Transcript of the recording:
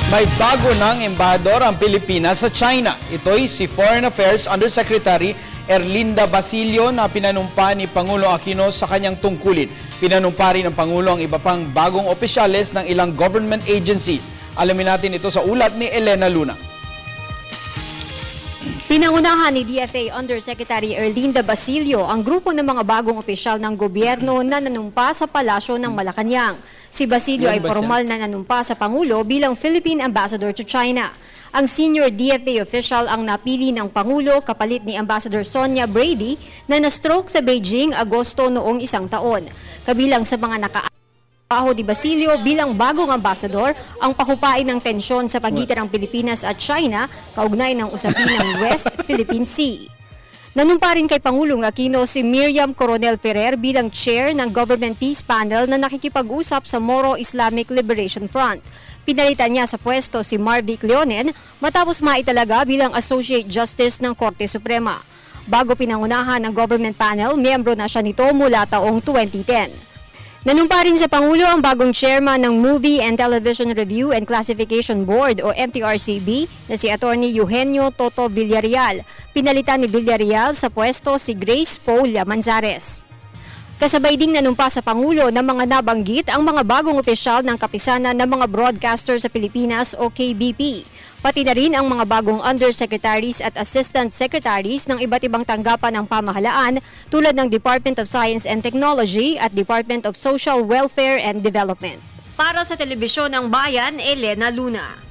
May bago ng embahador ang Pilipinas sa China. Ito'y si Foreign Affairs Undersecretary Erlinda Basilio na pinanumpa ni Pangulong Aquino sa kanyang tungkulin. Pinanumpa rin ng Pangulo ang iba pang bagong opisyales ng ilang government agencies. Alamin natin ito sa ulat ni Elena Luna. Pinangunahan ni DFA Undersecretary Erlinda Basilio ang grupo ng mga bagong opisyal ng gobyerno na nanumpa sa palasyo ng Malacanang. Si Basilio ay formal na nanumpa sa Pangulo bilang Philippine Ambassador to China. Ang senior DFA official ang napili ng Pangulo kapalit ni Ambassador Sonia Brady na na-stroke sa Beijing Agosto noong isang taon. Kabilang sa mga trabaho ni Basilio bilang bagong ambasador ang pahupain ng tensyon sa pagitan ng Pilipinas at China kaugnay ng usapin ng West Philippine Sea. Nanumpa rin kay Pangulong Aquino si Miriam Coronel Ferrer bilang chair ng Government Peace Panel na nakikipag-usap sa Moro Islamic Liberation Front. Pinalitan niya sa pwesto si Marvic Leonen matapos maitalaga bilang Associate Justice ng Korte Suprema. Bago pinangunahan ng Government Panel, miyembro na siya nito mula taong 2010. Nanumpa rin sa Pangulo ang bagong chairman ng Movie and Television Review and Classification Board o MTRCB na si Attorney Eugenio Toto Villarreal. Pinalitan ni Villarreal sa pwesto si Grace Paula Manzares. Kasabay ding nanumpa sa Pangulo na mga nabanggit ang mga bagong opisyal ng kapisanan ng mga broadcaster sa Pilipinas o KBP. Pati na rin ang mga bagong undersecretaries at assistant secretaries ng iba't ibang tanggapan ng pamahalaan tulad ng Department of Science and Technology at Department of Social Welfare and Development. Para sa Telebisyon ng Bayan, Elena Luna.